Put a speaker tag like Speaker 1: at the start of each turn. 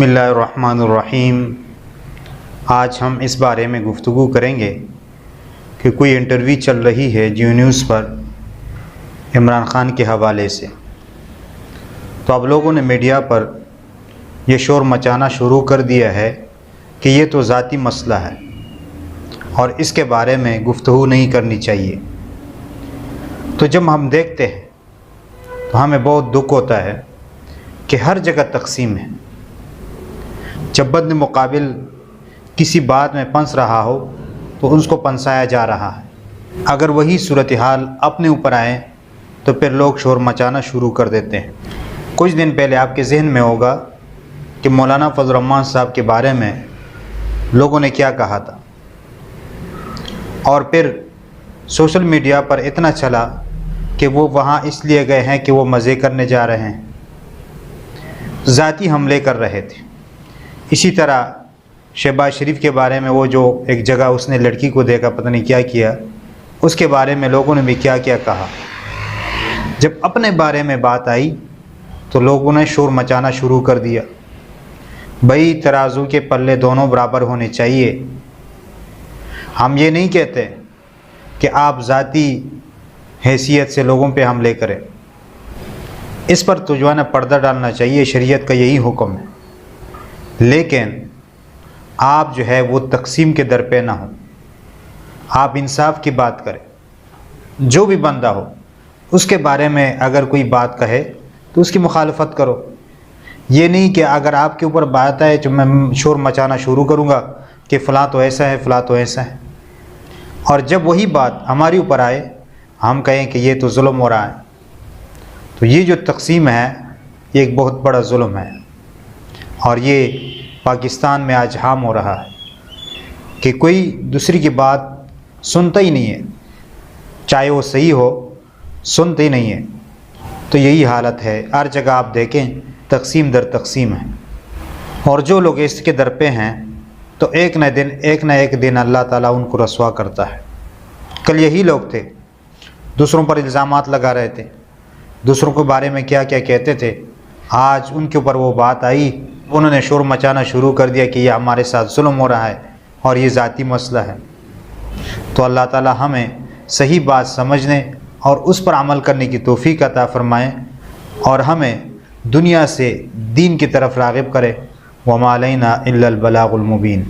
Speaker 1: بسم اللہ الرحمن الرحیم۔ آج ہم اس بارے میں گفتگو کریں گے کہ کوئی انٹرویو چل رہی ہے جیو نیوز پر عمران خان کے حوالے سے، تو اب لوگوں نے میڈیا پر یہ شور مچانا شروع کر دیا ہے کہ یہ تو ذاتی مسئلہ ہے اور اس کے بارے میں گفتگو نہیں کرنی چاہیے۔ تو جب ہم دیکھتے ہیں تو ہمیں بہت دکھ ہوتا ہے کہ ہر جگہ تقسیم ہے۔ جب بد مقابل کسی بات میں پنس رہا ہو تو اس کو پنسایا جا رہا ہے، اگر وہی صورتحال اپنے اوپر آئے تو پھر لوگ شور مچانا شروع کر دیتے ہیں۔ کچھ دن پہلے آپ کے ذہن میں ہوگا کہ مولانا فضل الرحمان صاحب کے بارے میں لوگوں نے کیا کہا تھا، اور پھر سوشل میڈیا پر اتنا چلا کہ وہ وہاں اس لیے گئے ہیں کہ وہ مزے کرنے جا رہے ہیں، ذاتی حملے کر رہے تھے۔ اسی طرح شہباز شریف کے بارے میں وہ جو ایک جگہ اس نے لڑکی کو دیکھا، پتہ نہیں کیا کیا، اس کے بارے میں لوگوں نے بھی کیا کیا کہا۔ جب اپنے بارے میں بات آئی تو لوگوں نے شور مچانا شروع کر دیا۔ بھئی ترازو کے پلے دونوں برابر ہونے چاہیے۔ ہم یہ نہیں کہتے کہ آپ ذاتی حیثیت سے لوگوں پہ حملے کریں، اس پر تو جو ہے نا پردہ ڈالنا چاہیے، شریعت کا یہی حکم ہے، لیکن آپ جو ہے وہ تقسیم کے در پہ نہ ہوں، آپ انصاف کی بات کریں۔ جو بھی بندہ ہو اس کے بارے میں اگر کوئی بات کہے تو اس کی مخالفت کرو، یہ نہیں کہ اگر آپ کے اوپر بات آئے تو میں شور مچانا شروع کروں گا کہ فلاں تو ایسا ہے، فلاں تو ایسا ہے، اور جب وہی بات ہماری اوپر آئے ہم کہیں کہ یہ تو ظلم ہو رہا ہے۔ تو یہ جو تقسیم ہے یہ ایک بہت بڑا ظلم ہے، اور یہ پاکستان میں آج عام ہو رہا ہے کہ کوئی دوسری کی بات سنتا ہی نہیں ہے، چاہے وہ صحیح ہو، سنتے ہی نہیں ہے۔ تو یہی حالت ہے، ہر جگہ آپ دیکھیں تقسیم در تقسیم ہے، اور جو لوگ اس کے در پہ ہیں تو ایک نہ ایک دن اللہ تعالیٰ ان کو رسوا کرتا ہے۔ کل یہی لوگ تھے، دوسروں پر الزامات لگا رہے تھے، دوسروں کے بارے میں کیا کیا کہتے تھے، آج ان کے اوپر وہ بات آئی، انہوں نے شور مچانا شروع کر دیا کہ یہ ہمارے ساتھ ظلم ہو رہا ہے اور یہ ذاتی مسئلہ ہے۔ تو اللہ تعالیٰ ہمیں صحیح بات سمجھنے اور اس پر عمل کرنے کی توفیق عطا فرمائے، اور ہمیں دنیا سے دین کی طرف راغب کرے۔ وما علینا الا البلاغ المبین۔